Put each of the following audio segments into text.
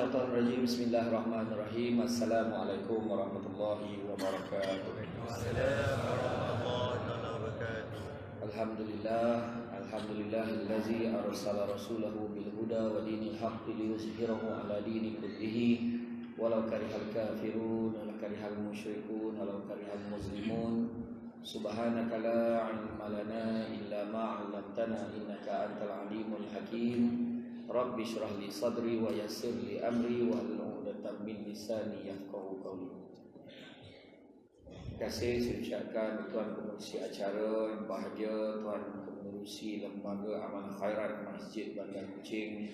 Minasyaitonirrajim. Bismillahirrahmanirrahim. Assalamualaikum warahmatullahi wabarakatuh. Alhamdulillahillazi arsala rasulahu bil huda wa dinil haqqi liyuzhirahu ala dini kullihi walau karihal kafirun walau karihal musyrikun walau karihal muslimun. Subhanaka la ilma lana illa ma 'allamtana innaka antal alimul hakim. Rabbi syrah li sadri wa yassir li amri wa hlul 'uqdatam min lisani yafqahu qawli. Terima kasih saya ucapkan Tuan Pengerusi acara yang bahagia, Tuan Pengerusi Lembaga Amal Khairat Masjid Bandar Kuching,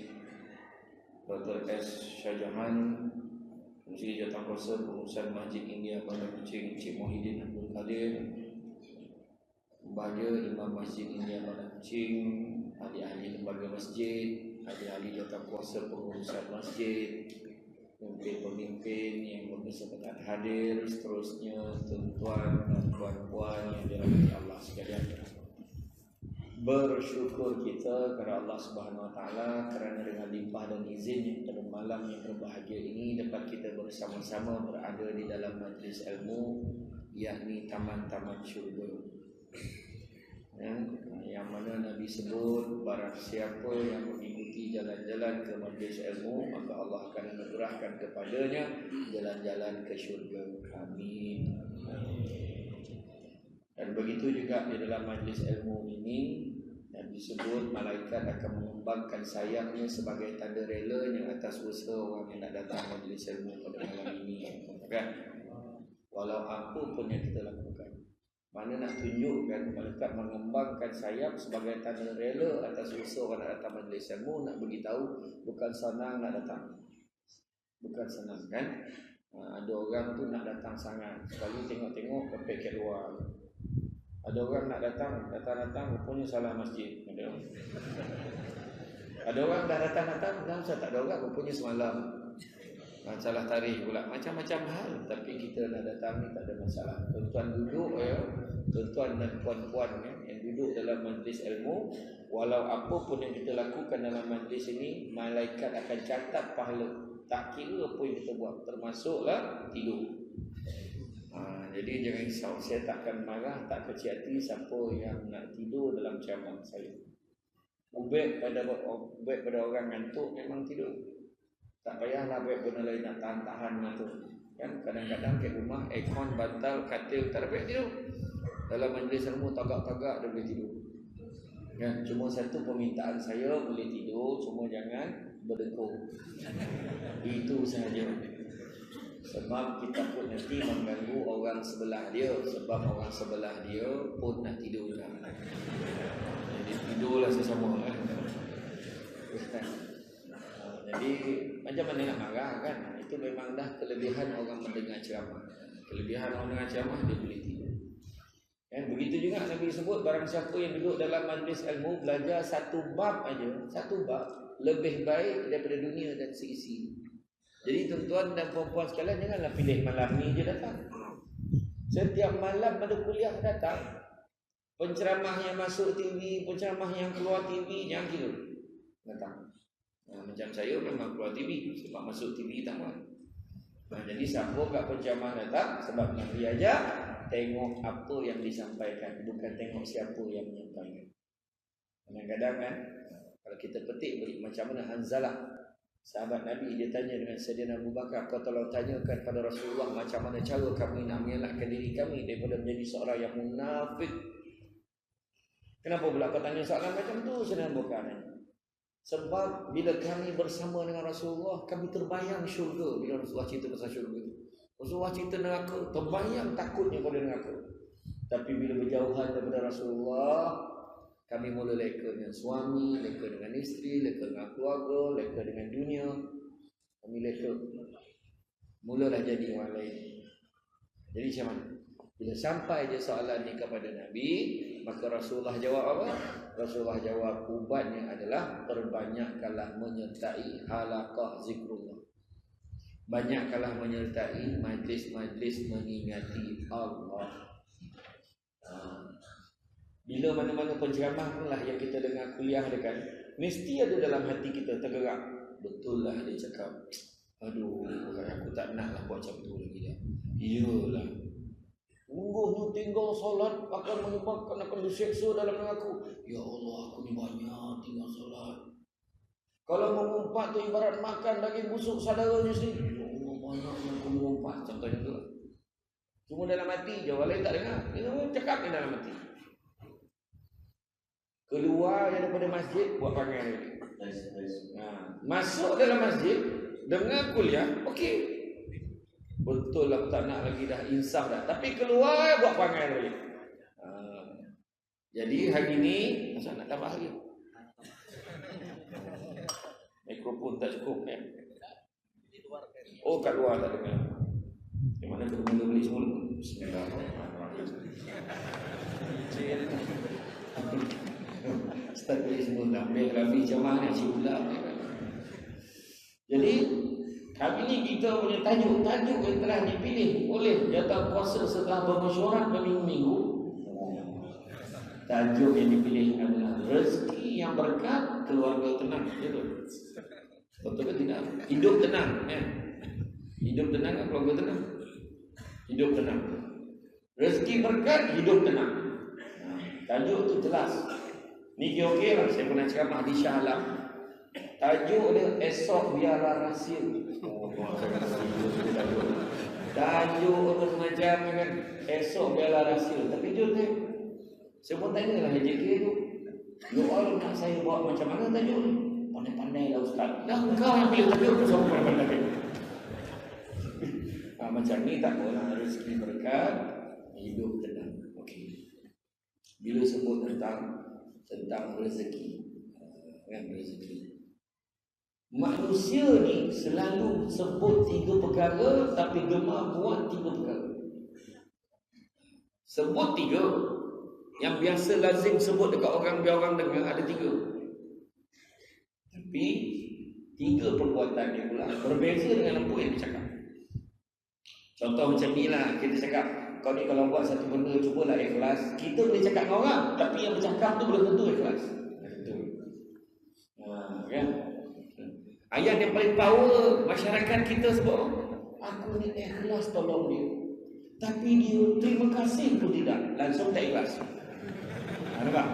Dr. S. Shahjahan, Pengerusi Jawatankuasa Pengurusan Masjid India Bandar Kuching, Cik Muhyiddin Abdul Qadir, Bahagia Imam Masjid India Bandar Kuching, ahli-ahli lembaga masjid, ahli-ahli jawatankuasa pengurusan masjid, pemimpin-pemimpin yang berkesempatan hadir, seterusnya tuan-tuan dan puan-puan yang dirahmati Allah sekalian. Bersyukur kita kepada Allah Subhanahu Wa Taala kerana dengan limpah dan izinnya pada malam yang berbahagia ini dapat kita bersama-sama berada di dalam majlis ilmu, yakni taman-taman syurga. Yang mana Nabi sebut barang siapa yang mengikuti jalan-jalan ke majlis ilmu maka Allah akan menyerahkan kepadanya jalan-jalan ke syurga. Amin. Dan begitu juga di dalam majlis ilmu ini Nabi sebut malaikat akan mengembangkan sayapnya sebagai tanda relanya atas usaha orang yang nak datang majlis ilmu pada malam ini. Kan? Walau apa pun yang kita lakukan, mana nak tunjukkan malaikat mengembangkan sayap sebagai tanda rela atas usaha orang nak datang majlis ilmu, nak beritahu bukan senang nak datang. Bukan senang kan? Ada orang tu nak datang sangat, sekali tengok-tengok sampai ke luar. Ada orang nak datang rupanya salah masjid. Ada orang dah datang saya tak ada orang rupanya semalam salah tarikh pula. Macam-macam hal, tapi kita nak datang ni tak ada masalah. Tuan-tuan duduk ya, tuan-tuan dan puan-puan yang duduk dalam majlis ilmu, walau apa pun yang kita lakukan dalam majlis ini, malaikat akan catat pahala. Tak kira apa yang kita buat, termasuklah tidur. Jadi jangan risau, saya takkan marah, tak kecil hati siapa yang nak tidur dalam ceramah saya. Ubek pada orang ngantuk memang tidur. Tak payahlah buat benda lain nak tahan-tahan ngantuk. Kan kadang-kadang kat rumah aircon, bantal, katil tak dapat tidur. Dalam majlis ilmu tagak-tagak dia boleh tidur. Kan cuma satu permintaan saya, boleh tidur cuma jangan berdengkur. Itu sahaja. Sebab kita pun nanti mengganggu orang sebelah dia. Sebab orang sebelah dia pun nak tidur juga. Jadi tidurlah sesama kan. Jadi macam mana nak marah kan? Itu memang dah kelebihan orang mendengar ceramah. Kelebihan orang mendengar ceramah dia boleh tidur. Kan begitu juga Nabi sebut barang siapa yang duduk dalam majlis ilmu belajar satu bab aja, satu bab lebih baik daripada dunia dan seisi. Jadi tuan-tuan dan puan-puan sekalian, janganlah pilih malam ni je datang. Setiap malam ada kuliah datang. Penceramah yang masuk TV, penceramah yang keluar TV, jangan kira datang. Macam saya memang keluar TV sebab masuk TV tak mahu. Jadi siapa kat penceramah datang sebab Nabi ajar tengok apa yang disampaikan, bukan tengok siapa yang menyampaikan. Kadang-kadang kan kalau kita petik beri macam mana Hanzalah sahabat Nabi, dia tanya dengan Sayyidina Abu Bakar, kau tolong tanyakan pada Rasulullah macam mana cara kami nak mengelakkan diri kami daripada menjadi seorang yang munafik. Kenapa pula kau tanya soalan macam tu Sayyidina Abu Bakar? Sebab bila kami bersama dengan Rasulullah, kami terbayang syurga. Bila Rasulullah cerita pasal syurga, Rasulullah cerita neraka, terbayang takutnya pada neraka. Tapi bila berjauhan daripada Rasulullah, kami mula leka dengan suami, leka dengan isteri, leka dengan keluarga, leka dengan dunia. Kami leka. Mulalah jadi orang lain. Jadi macam mana? Bila sampai je soalan ni kepada Nabi, maka Rasulullah jawab apa? Rasulullah jawab ubatnya adalah perbanyakkanlah menyertai halaqah zikrullah. Banyakkanlah menyertai majlis-majlis mengingati Allah. Bila mana-mana penceramah pun lah yang kita dengar kuliah dia kan, mesti ada dalam hati kita tergerak. Betul lah dia cakap. Aduh, aku tak nak lah buat macam tu lagi dah. Iyalah. Sungguhnya tinggal solat akan menyebabkan akan diseksa dalam aku. Ya Allah, aku ni banyak tinggal solat. Kalau mengumpat tu ibarat makan daging busuk saudaranya sendiri. Ya Allah, banyak yang aku mengumpat. Contohnya tu. Cuma dalam hati, jawab lain tak dengar. Dia cakap ni dalam hati. Keluar daripada masjid, buat perangai lagi. Masuk dalam masjid, dengar kuliah, okey. Betul lah, aku tak nak lagi dah, insaf dah. Tapi keluar, buat perangai lagi. Jadi hari ni, masa nak tambah lagi. Mikrofon tak cukup kan? Oh, kat luar tak dengar. Di mana kena mula beli semula? Bismillahirrahmanirrahim. Start beli semula. Ambil Rabi Jamaah nak cik ulang. Jadi kali ni kita punya tajuk yang telah dipilih oleh Jawatankuasa setelah bermesyuarat berminggu-minggu. Tajuk yang dipilih adalah rezeki yang berkat, keluarga tenang. Betul? Betul ke tidak? Hidup tenang. Hidup tenang ke keluarga tenang? Hidup tenang. Rezeki berkat, hidup tenang. Tajuk tu jelas. Ni okey lah. Saya pernah ceramah di Shah Alam. Tajuk dia esok biarlah rahsia. Tajuk macam kan, esok biarlah rahsia. Tapi jujur ni, saya pun tanya lah HJK tu, you all nak saya buat macam mana tajuk ni? Pandai-pandai lah Ustaz. Dah kau yang pilih tajuk tu, semua pandai-pandai. Macam ni tak apalah, rezeki berkat, hidup tenang. Okey. Bila sebut tentang rezeki, kan rezeki. Manusia ni selalu sebut 3 perkara tapi gemar buat 3 perkara. Sebut 3 yang biasa lazim sebut dekat orang biar orang dengar ada 3. Tapi 3 perbuatan dia pula berbeza dengan apa yang dia cakap. Contoh macam ni lah, kita cakap kau ni kalau buat satu benda cubalah ikhlas. Kita boleh cakap dengan orang, tapi yang bercakap tu belum tentu ikhlas. Betul. Kan? Ayat yang paling power masyarakat kita sebut, aku ni ikhlas tolong dia, tapi dia terima kasih pun tidak, langsung tak ikhlas. Nampak?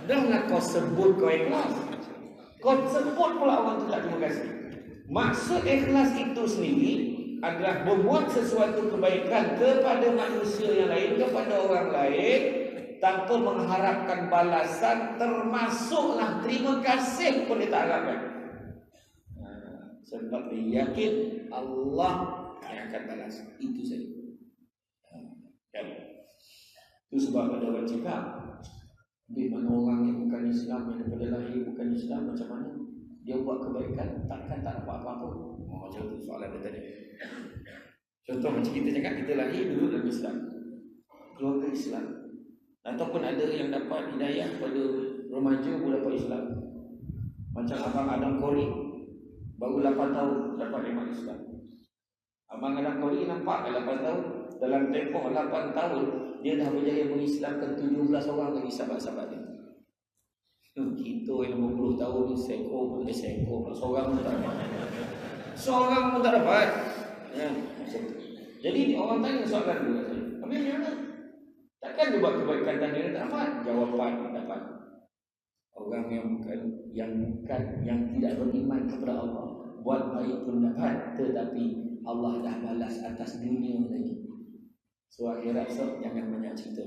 Dah nak kau sebut kau ikhlas, kau sebut pula orang tu tak terima kasih. Maksud ikhlas itu sendiri adalah membuat sesuatu kebaikan kepada manusia yang lain, kepada orang lain, tanpa mengharapkan balasan, termasuklah terima kasih pun dia tak harapkan. Sebab dia yakin Allah yang akan balas. Itu saja. Kan? Itu sebab ada orang cakap, di mana orang yang bukan Islam, yang daripada lahir bukan Islam, macam mana dia buat kebaikan, takkan tak dapat apa-apa. Macam tu soalan dia tadi. Contoh macam kita cakap, kita lahir dulu dalam Islam, keluarga Islam, ataupun ada yang dapat hidayah pada remaja pun dapat Islam. Macam Abang Adam Kori, baru 8 tahun dapat iman Islam. Abang Adam Kori nampak 8 tahun, dalam tempoh 8 tahun dia dah berjaya mengislamkan 17 orang lagi sahabat-sahabat dia. Kita yang 50 tahun ni seorang pun tak dapat. Seorang pun tak dapat. Ya. Jadi orang tanya soalan dulu, Habis mana? Takkan dia buat kebaikan dan dia tak dapat? Jawapan dapat. Orang yang tidak beriman kepada Allah, buat baik pun dapat, tetapi Allah dah balas atas dunia lagi. So akhirat jangan banyak cerita.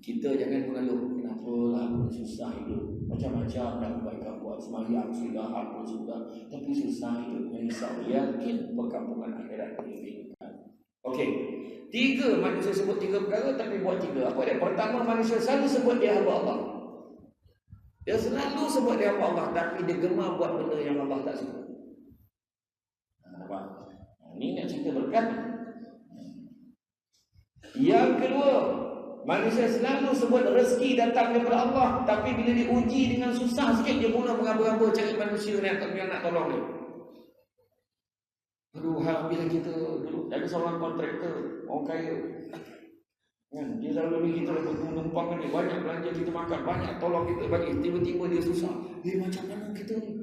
Kita jangan mengeluh, kenapalah aku susah hidup, macam-macam dah kebaikan buat, sembahyang sudah, apa sudah, tapi susah hidup. Menyesal, yakin perkampungan akhirat lebih dekat. Okey, 3 manusia sebut 3 perkara tapi buat 3. Apa dia? Pertama, manusia selalu sebut dia hamba Allah. Dia selalu sebut dia hamba Allah, tapi dia gemar buat benda yang Allah tak suka. Nampak? Ini nak cerita berkat. Yang kedua, manusia selalu sebut rezeki datang daripada Allah, tapi bila diuji dengan susah sikit, dia mula mengaba-aba cari manusia yang nak tolong dia. Aduh, bila kita dulu ada seorang kontraktor, orang kaya, kan? Dia selalu bagi kita penumpang ni, banyak belanja kita makan, banyak tolong kita bagi, tiba-tiba dia susah. Macam mana kita ni?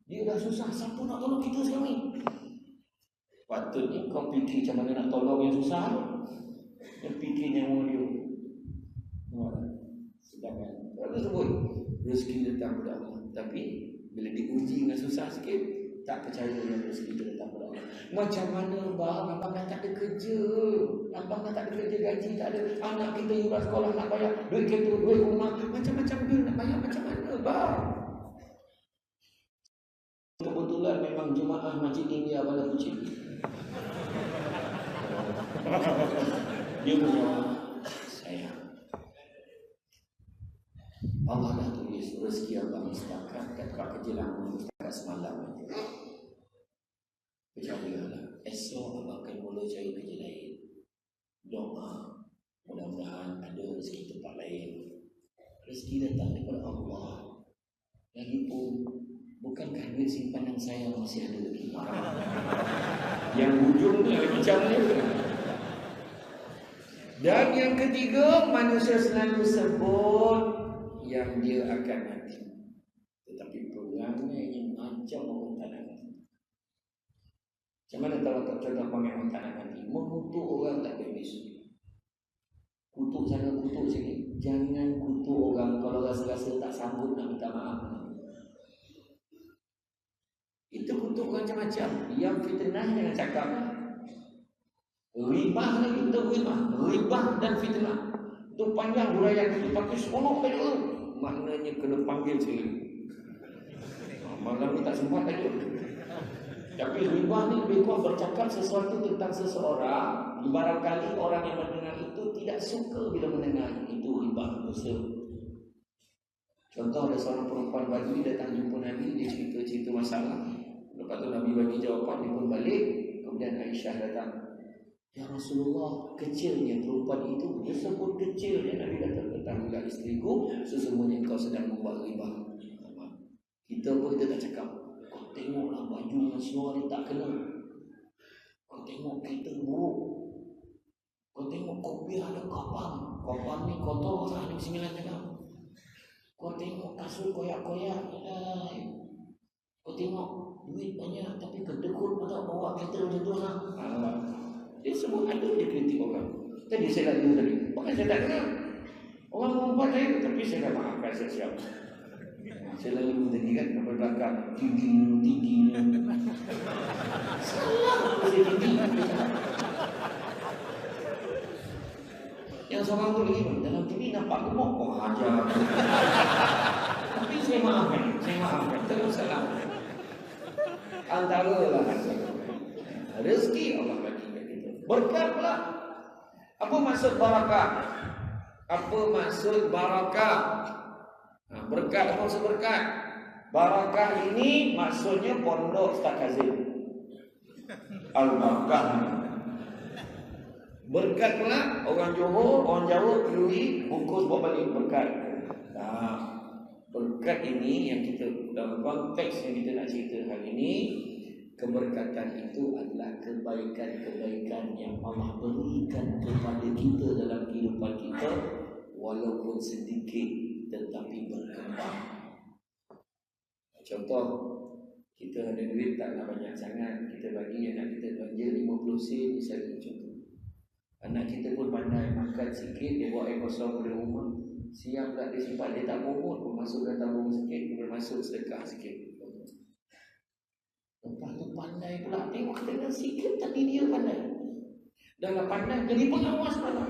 Dia dah susah, siapa nak tolong kita sekarang ni? Patutnya kau fikir macam mana nak tolong yang susah. Yang fikir nyawa dia. Sedangkan kalau sebut rezeki datang pada Allah, tapi bila diuji dengan susah sikit, tak percaya yang rezeki itu datang pada Allah. Macam mana bang, abang kan tak ada kerja, abang kan tak ada kerja, gaji tak ada, anak kita yuran sekolah nak bayar, duit kereta, duit rumah, macam-macam bil nak bayar, macam mana bang? Kebetulan memang jemaah Masjid India Bandar Kucing. Dia punya sayang. Allah dah tulis rezeki abang setakat kat kerja lama setakat semalam. Percayalah, esok abang akan mula cari kerja lain. Doa, mudah-mudahan ada rezeki tempat lain. Rezeki datang daripada Allah. Lagipun bukankah duit simpanan saya masih ada lagi? Yang ujungnya macam ni. Dan yang ketiga, manusia selalu sebut yang dia akan mati, tetapi perangai macam orang tak nak mati. Macam mana kalau contoh panggil orang tak nak mati? Mengutuk orang tak habis. Kutuk sana, kutuk sini. Jangan kutuk orang kalau rasa-rasa tak sanggup nak minta maaf. Itu kutuk macam-macam. Yang fitnah jangan cakap. Ribah lagi kita ribah dan fitnah. Itu panjang huraian itu, tapi seronok tadi tu. Maknanya kena panggil sekali. Malam ni tak sempat tadi. Tapi ribah ni lebih kurang bercakap sesuatu tentang seseorang. Barangkali orang yang mendengar itu tidak suka bila mendengar. Itu ribah dosa. Contoh ada seorang perempuan Badui datang jumpa Nabi, dia cerita-cerita masalah. Lepas tu Nabi bagi jawapan, dia pun balik. Kemudian Aisyah datang. Ya Rasulullah, kecilnya perempuan itu. Dia sebut kecilnya. Nabi datang, ketahuilah isteriku, sesungguhnya kau sedang membuat ribah. Kita pun kita tak cakap. Kau tengoklah baju dengan seluar ni tak kena. Kau tengok kereta buruk. Kau tengok kopi ada kapang. Kapang ni kotor hanya 9 jam. Kau tengok kasut koyak-koyak. Kau tengok duit banyak tapi kedekut pun tak bawa kereta macam tu lah. Dia semua ada dia kritik orang. Tadi saya lalu tadi. Bahkan saya tak kenal. Orang perempuan saya, tapi saya dah maafkan siap-siap. Saya lalu tadi kan, sampai belakang. Tinggi. Salah saya tinggi. Yang seorang tu lagi, dalam TV nampak gemuk. Oh ajar. Tapi saya maafkan. Terus salah. Antara lah rezeki Allah bagi kita. Berkat pula. Apa maksud barakah? Berkat apa maksud berkat? Barakah ini maksudnya pondok Ustaz Kazim. Al-Barakah. Berkat pula orang Johor, orang Jawa pergi bungkus bawa balik berkat. Berkat ini yang kita dalam konteks yang kita nak cerita hari ini, keberkatan itu adalah kebaikan-kebaikan yang Allah berikan kepada kita dalam kehidupan kita, walaupun sedikit tetapi berkembang. Contoh, kita ada duit tak nak banyak sangat, kita bagi anak kita belanja 50 sen misalnya contoh. Anak kita pun pandai makan sikit, dia bawa air kosong dari rumah. Siang tak dia simpan, dia tak pungut pun, masukkan tabung sikit, kemudian masuk sedekah sikit. Lepas tu pandai pula, tengok kita sikit tapi dia pandai. Dah lah pandai jadi pengawas pula.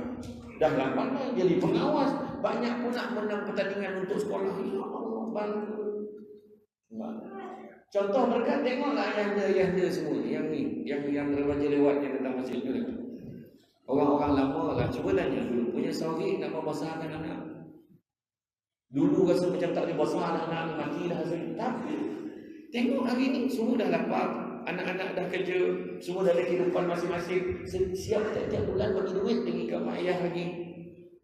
Dah lah pandai jadi pengawas. Banyak pula menang pertandingan untuk sekolah. Ya Allah, bantu. Contoh berkat, tengoklah yang dia semua. Yang ni, yang remaja lewat yang datang masjid tu. Orang-orang lama lah, cuba tanya dulu. Punya sorry nak membesarkan anak. Dulu rasa macam tak boleh besar anak ni, mati dah hasil. Tapi tengok hari ni semua dah lapar, anak-anak dah kerja, semua dah ada kehidupan masing-masing. Siap tiap-tiap bulan bagi duit lagi ke mak ayah lagi.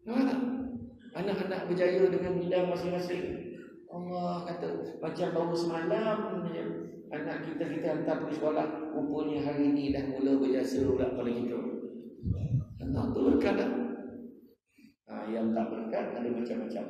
Nampak? Anak-anak berjaya dengan bidang masing-masing. Allah kata macam baru semalam anak kita hantar pergi sekolah, rupanya hari ni dah mula berjasa pula pada kita. Anak tu berkat dah. Yang tak berkat ada macam-macam.